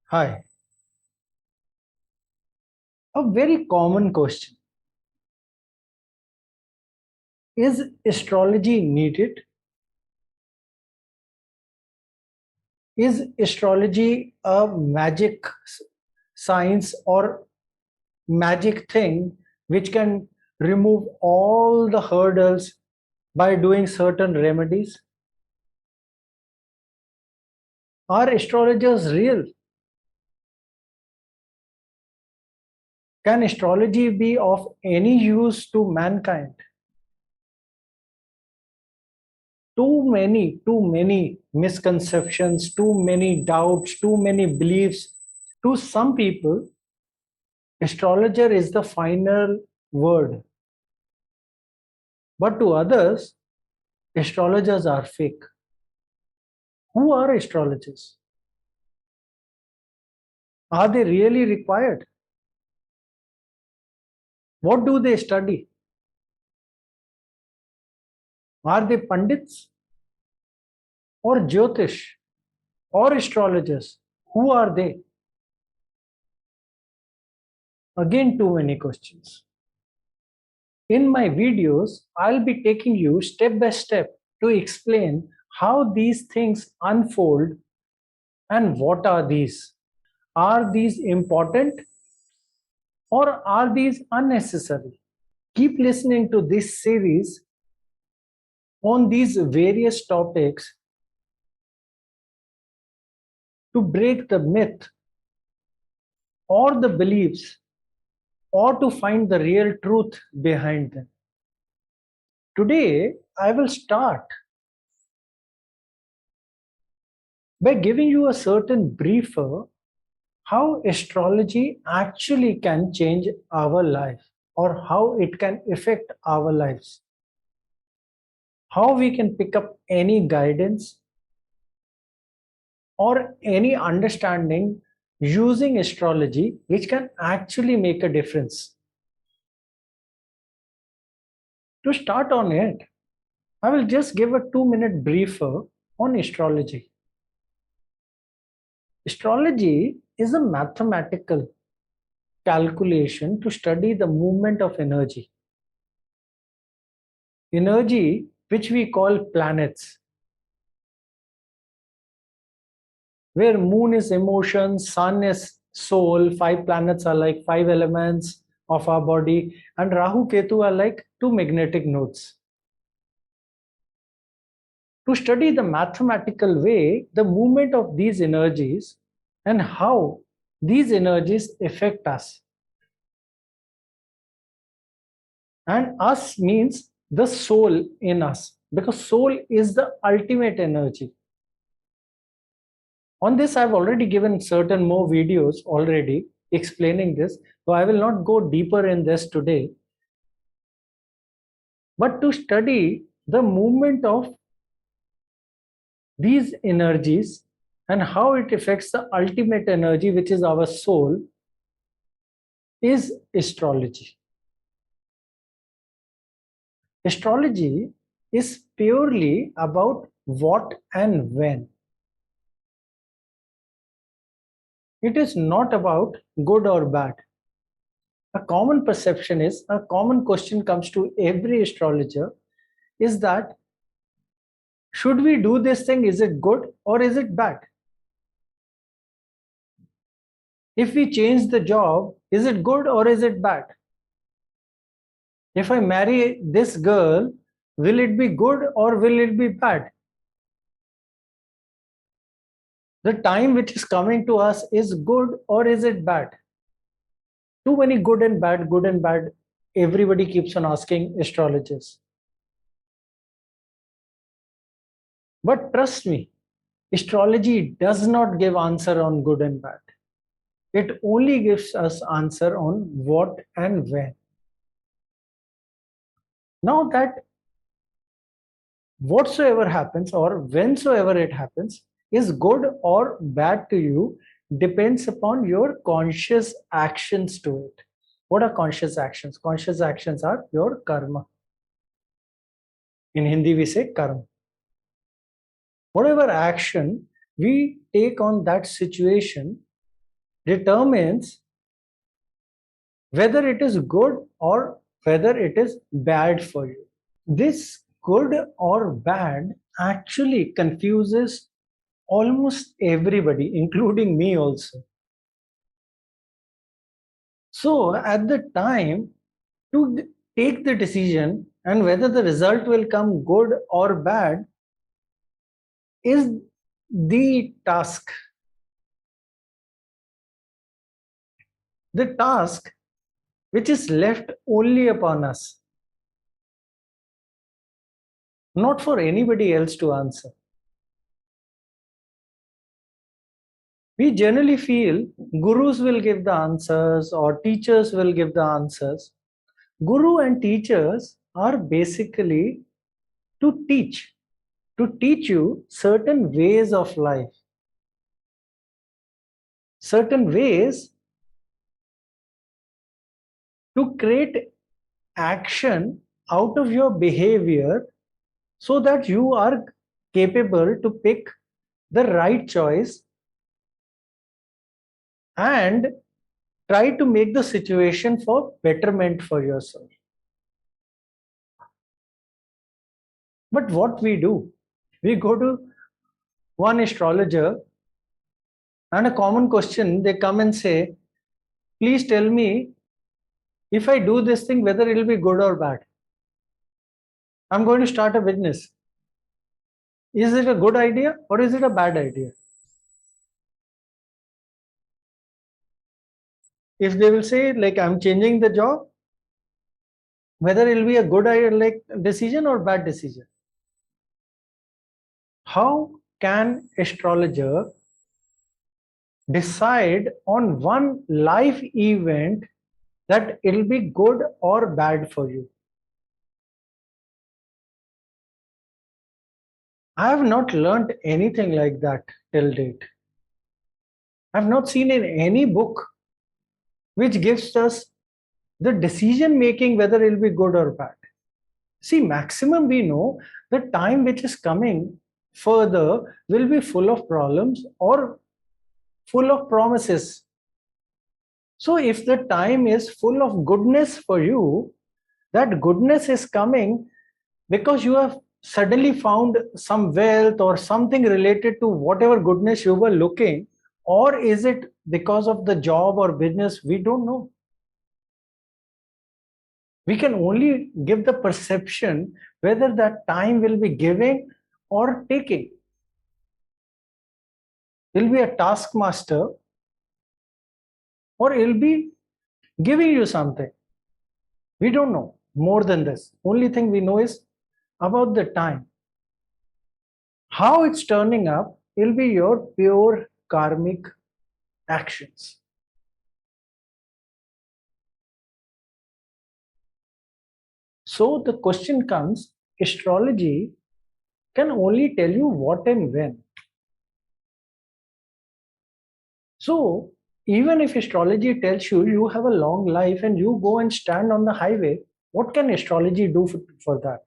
Hi. A very common question. Is astrology needed? Is astrology a magic science or magic thing which can remove all the hurdles by doing certain remedies? Are astrologers real? Can astrology be of any use to mankind? Too many misconceptions, too many doubts, too many beliefs. To some people, astrologer is the final word, but to others, astrologers are fake. Who are astrologers? Are they really required? What do they study? Are they pandits or jyotish or astrologers? Who are they? Again, too many questions. In my videos, I'll be taking you step by step to explain how these things unfold and what are these. Are these important or are these unnecessary? Keep listening to this series on these various topics to break the myth or the beliefs or to find the real truth behind them. Today, I will start by giving you a certain briefer how astrology actually can change our life or how it can affect our lives. How we can pick up any guidance or any understanding using astrology which can actually make a difference. To start on it, I will just give a 2-minute briefer on astrology. Astrology is a mathematical calculation to study the movement of energy. Energy which we call planets, where moon is emotion, sun is soul, 5 planets are like 5 elements of our body, and Rahu Ketu are like 2 magnetic nodes. To study the mathematical way, the movement of these energies and how these energies affect us. And us means the soul in us, because soul is the ultimate energy. On this, I've already given certain more videos already explaining this, so I will not go deeper in this today. But to study the movement of these energies and how it affects the ultimate energy, which is our soul, is astrology. Astrology is purely about what and when. It is not about good or bad. A common perception is, a common question comes to every astrologer is that, should we do this thing? Is it good or is it bad? If we change the job, is it good or is it bad? If I marry this girl, will it be good or will it be bad? The time which is coming to us is good or is it bad? Too many good and bad, good and bad. Everybody keeps on asking astrologers. But trust me, astrology does not give answer on good and bad. It only gives us answer on what and when. Now that whatsoever happens or whensoever it happens is good or bad to you depends upon your conscious actions to it. What are conscious actions? Conscious actions are your karma. In Hindi we say karma. Whatever action we take on that situation determines whether it is good or whether it is bad for you. This good or bad actually confuses almost everybody, including me also. So at the time to take the decision and whether the result will come good or bad is the task. The task which is left only upon us, not for anybody else to answer. We generally feel gurus will give the answers or teachers will give the answers. Guru and teachers are basically to teach you certain ways of life, certain ways to create action out of your behavior so that you are capable to pick the right choice and try to make the situation for betterment for yourself. But what we do, we go to one astrologer and a common question, they come and say, please tell me if I do this thing, whether it will be good or bad. I'm going to start a business. Is it a good idea or is it a bad idea? If they will say like I'm changing the job, whether it will be a good idea, like decision or bad decision. How can astrologer decide on one life event that it will be good or bad for you? I have not learned anything like that till date. I have not seen in any book which gives us the decision making whether it will be good or bad. See, maximum we know the time which is coming further will be full of problems or full of promises. So if the time is full of goodness for you, that goodness is coming because you have suddenly found some wealth or something related to whatever goodness you were looking, or is it because of the job or business? We don't know. We can only give the perception whether that time will be giving or taking. It will be a taskmaster or it will be giving you something. We don't know more than this. Only thing we know is about the time. How it's turning up will be your pure karmic actions. So the question comes, astrology can only tell you what and when. So even if astrology tells you you have a long life and you go and stand on the highway, what can astrology do for that?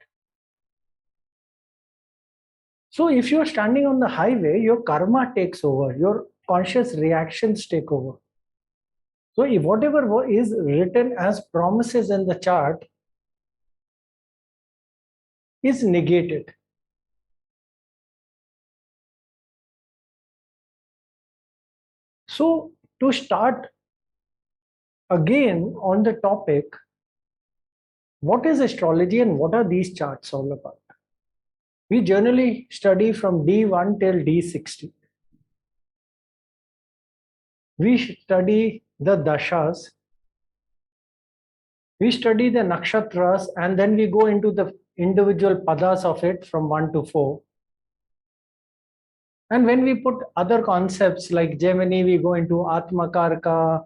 So if you're standing on the highway, your karma takes over, your conscious reactions take over. So if whatever is written as promises in the chart is negated. So to start again on the topic, what is astrology and what are these charts all about? We generally study from D1 till D60. We study the dashas, we study the nakshatras, and then we go into the individual padas of it from 1 to 4. And when we put other concepts like Gemini, we go into Atmakarka,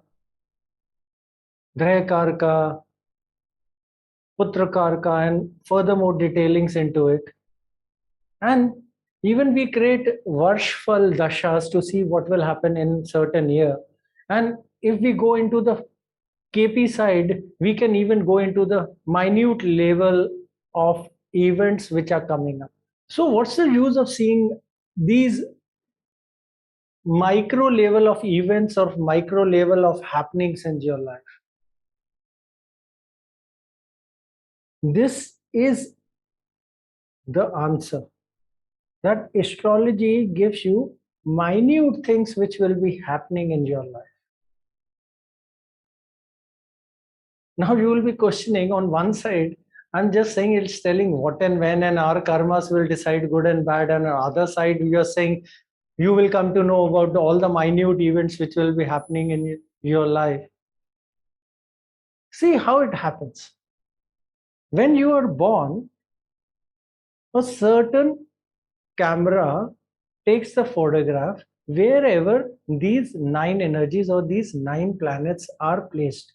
Grahakarka, Putrakarka, and furthermore detailings into it. And even we create Varshfal dashas to see what will happen in certain year. And if we go into the KP side, we can even go into the minute level of events which are coming up. So what's the use of seeing these micro level of events or micro level of happenings in your life. This is the answer, that astrology gives you minute things which will be happening in your life. Now you will be questioning, on one side, I'm just saying it's telling what and when and our karmas will decide good and bad, and on the other side you are saying you will come to know about all the minute events which will be happening in your life. See how it happens. When you are born, a certain camera takes the photograph wherever these 9 energies or these 9 planets are placed.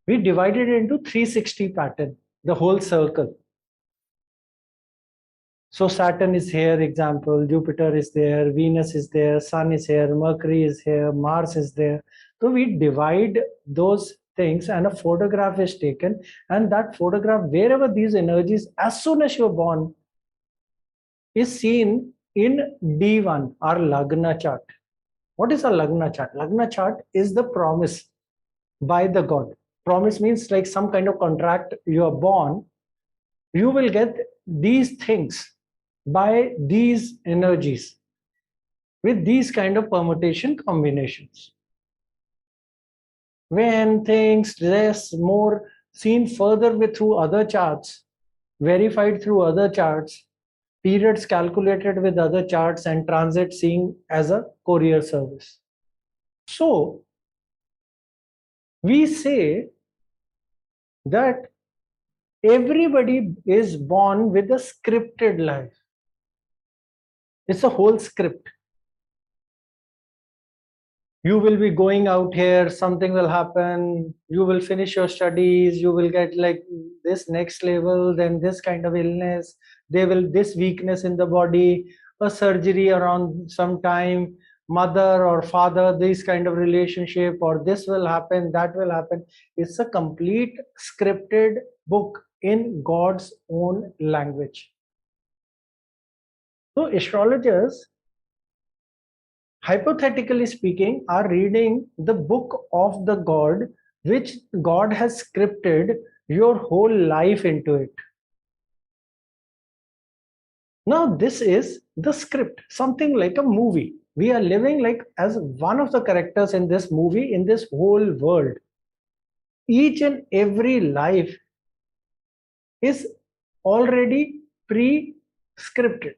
We divide it into 360 pattern, the whole circle. So Saturn is here, example, Jupiter is there, Venus is there, Sun is here, Mercury is here, Mars is there. So we divide those things and a photograph is taken, and that photograph, wherever these energies, as soon as you're born, is seen in D1, our Lagna chart. What is a Lagna chart? Lagna chart is the promise by the god. Promise means like some kind of contract. You are born, you will get these things by these energies with these kind of permutation combinations. When things less more seen further with through other charts, verified through other charts, periods calculated with other charts, and transit seen as a courier service. So we say that everybody is born with a scripted life. It's a whole script. You will be going out here, something will happen, you will finish your studies, you will get like this next level, then this kind of illness, there will this weakness in the body, a surgery around some time, mother or father, this kind of relationship, or this will happen, that will happen. It's a complete scripted book in God's own language. So astrologers, hypothetically speaking, are reading the book of the god, which God has scripted your whole life into it. Now this is the script, something like a movie. We are living like as one of the characters in this movie, in this whole world. Each and every life is already pre-scripted.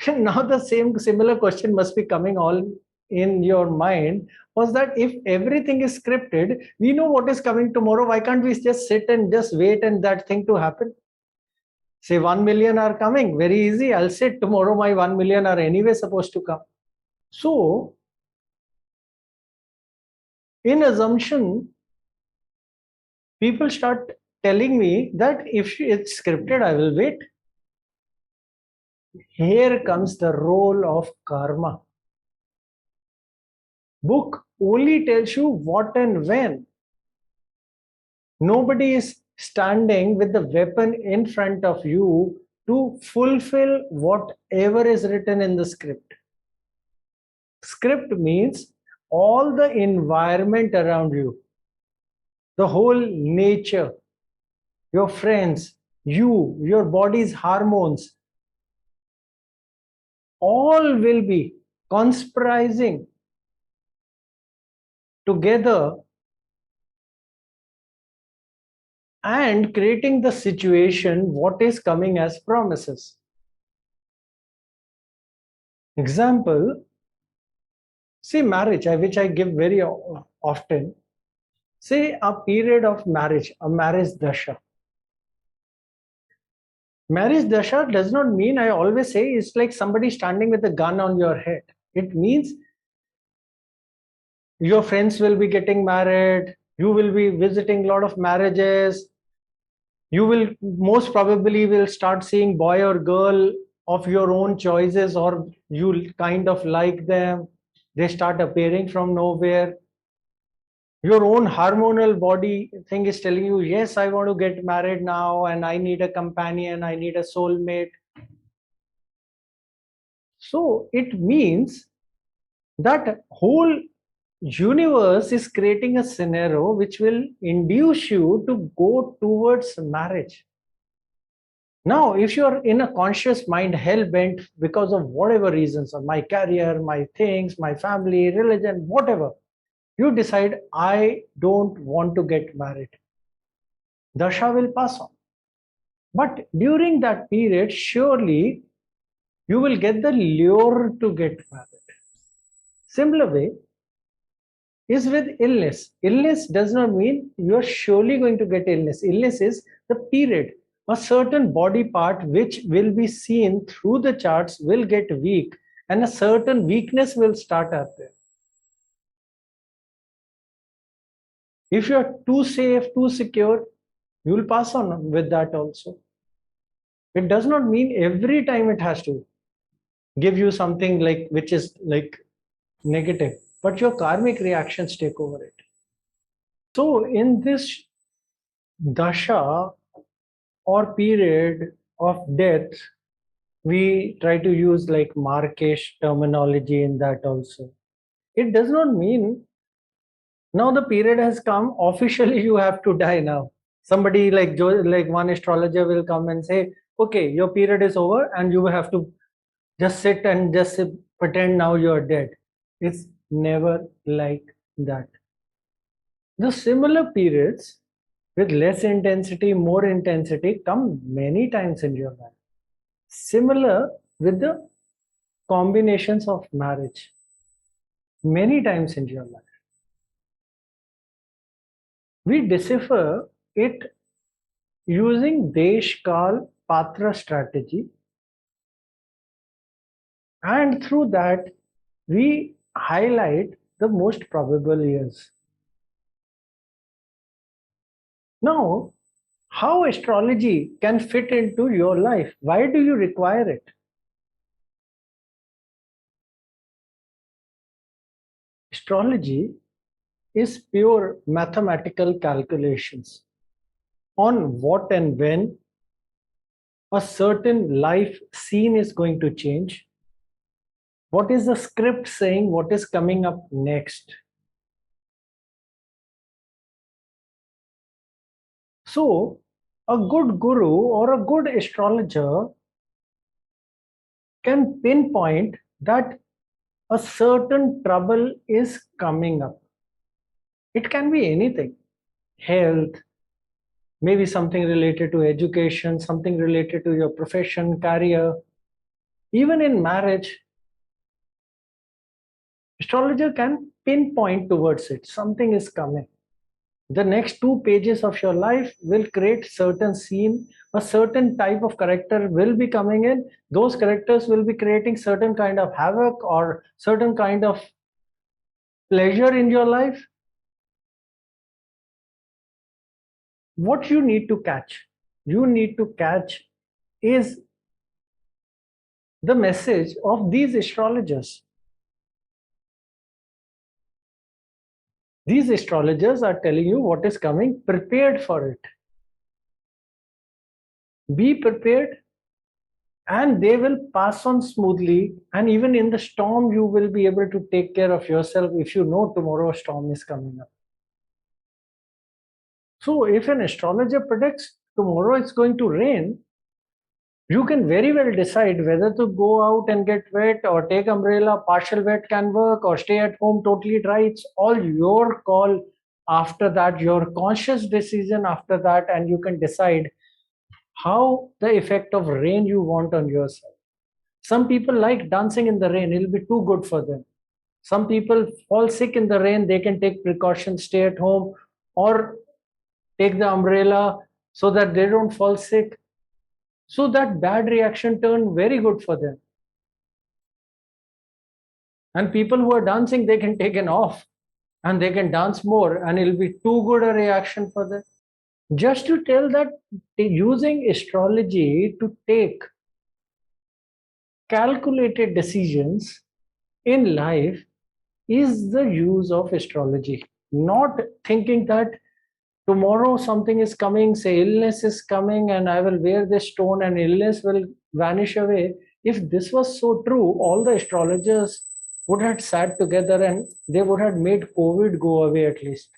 Now the similar question must be coming all in your mind, was that if everything is scripted, we know what is coming tomorrow, why can't we just sit and just wait and that thing to happen? Say 1 million are coming, very easy, I'll sit, tomorrow my 1 million are anyway supposed to come. So in assumption, people start telling me that if it's scripted, I will wait. Here comes the role of karma. Book only tells you what and when. Nobody is standing with the weapon in front of you to fulfill whatever is written in the script. Script means all the environment around you, the whole nature, your friends, you, your body's hormones, all will be conspiring together and creating the situation what is coming as promises. Example, see marriage, which I give very often. Say a period of marriage, a marriage dasha. Marriage dasha does not mean, I always say, it's like somebody standing with a gun on your head. It means your friends will be getting married, you will be visiting a lot of marriages, you will most probably will start seeing boy or girl of your own choices, or you kind of like them, they start appearing from nowhere. Your own hormonal body thing is telling you, yes, I want to get married now and I need a companion, I need a soulmate. So it means that whole universe is creating a scenario which will induce you to go towards marriage. Now, if you're in a conscious mind, hell bent because of whatever reasons, or my career, my things, my family, religion, whatever, you decide, I don't want to get married. Dasha will pass on. But during that period, surely you will get the lure to get married. Similar way is with illness. Illness does not mean you are surely going to get illness. Illness is the period. A certain body part which will be seen through the charts will get weak, and a certain weakness will start up there. If you are too safe, too secure, you will pass on with that also. It does not mean every time it has to give you something like which is like negative, but your karmic reactions take over it. So in this dasha or period of death, we try to use like Markesh terminology in that also. It does not mean now the period has come, officially you have to die now. Somebody like like one astrologer will come and say, okay, your period is over and you have to just sit and just pretend now you're dead. It's never like that. The similar periods with less intensity, more intensity come many times in your life. Similar with the combinations of marriage, many times in your life. We decipher it using Desh Kal Patra strategy, and through that we highlight the most probable years. Now, how astrology can fit into your life? Why do you require it? Astrology is pure mathematical calculations on what and when a certain life scene is going to change. What is the script saying? What is coming up next? So, a good guru or a good astrologer can pinpoint that a certain trouble is coming up. It can be anything: health, maybe something related to education, something related to your profession, career, even in marriage. Astrologer can pinpoint towards it. Something is coming. The next 2 pages of your life will create certain scene. A certain type of character will be coming in. Those characters will be creating certain kind of havoc or certain kind of pleasure in your life. What you need to catch, is the message of these astrologers. These astrologers are telling you what is coming. Prepared for it. Be prepared, and they will pass on smoothly. And even in the storm, you will be able to take care of yourself if you know tomorrow a storm is coming up. So if an astrologer predicts tomorrow it's going to rain, you can very well decide whether to go out and get wet or take umbrella. Partial wet can work, or stay at home totally dry. It's all your call after that, your conscious decision after that, and you can decide how the effect of rain you want on yourself. Some people like dancing in the rain, it'll be too good for them. Some people fall sick in the rain, they can take precautions, stay at home, or take the umbrella so that they don't fall sick. So that bad reaction turned very good for them. And people who are dancing, they can take an off and they can dance more, and it'll be too good a reaction for them. Just to tell that using astrology to take calculated decisions in life is the use of astrology. Not thinking that tomorrow something is coming, say illness is coming, and I will wear this stone and illness will vanish away. If this was so true, all the astrologers would have sat together and they would have made COVID go away at least,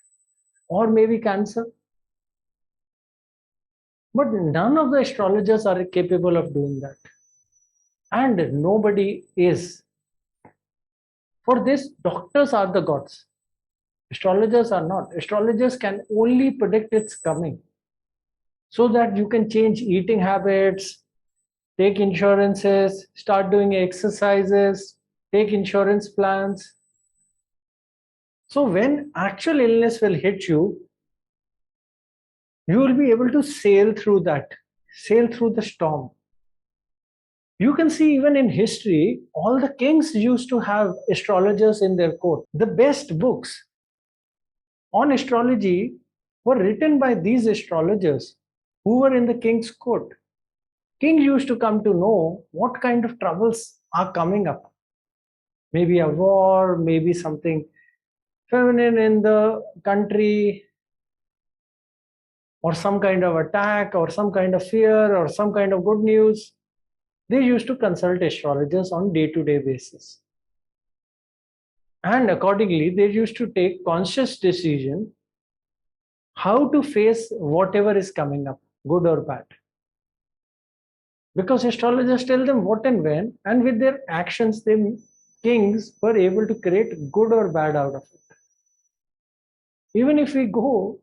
or maybe cancer. But none of the astrologers are capable of doing that. And nobody is. For this, doctors are the gods. Astrologers are not. Astrologers can only predict its coming so that you can change eating habits, take insurances, start doing exercises, take insurance plans. So when actual illness will hit you, you will be able to sail through that, sail through the storm. You can see even in history, all the kings used to have astrologers in their court. The best books on astrology were written by these astrologers who were in the king's court. King used to come to know what kind of troubles are coming up. Maybe a war, maybe something feminine in the country, or some kind of attack, or some kind of fear, or some kind of good news. They used to consult astrologers on day-to-day basis. And accordingly, they used to take conscious decision how to face whatever is coming up, good or bad. Because astrologers tell them what and when, and with their actions, the kings were able to create good or bad out of it. Even if we go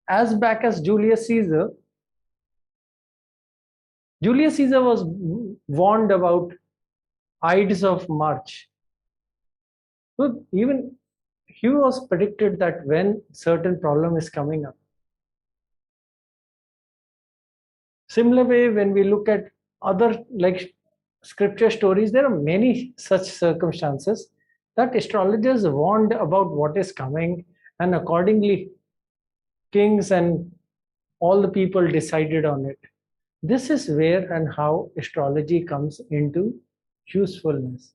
as back as Julius Caesar was warned about Ides of March. So even he was predicted that when certain problem is coming up. Similar way, when we look at other like scripture stories, there are many such circumstances that astrologers warned about what is coming, and accordingly kings and all the people decided on it. This is where and how astrology comes into usefulness.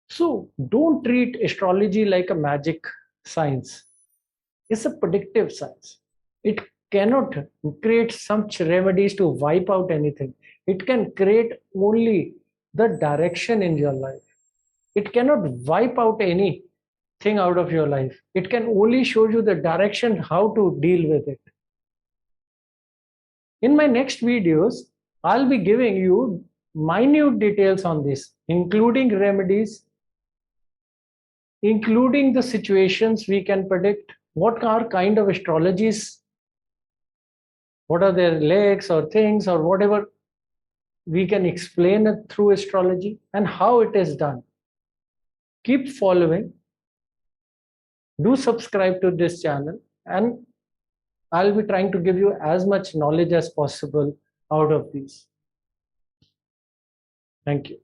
So don't treat astrology like a magic science. It's a predictive science. It cannot create some remedies to wipe out anything. It can create only the direction in your life. It cannot wipe out anything out of your life. It can only show you the direction how to deal with it. In my next videos, I'll be giving you minute details on this, including remedies, including the situations we can predict, what are kind of astrologies, what are their legs or things or whatever we can explain it through astrology, and how it is done. Keep following. Do subscribe to this channel, and I'll be trying to give you as much knowledge as possible out of these. Thank you.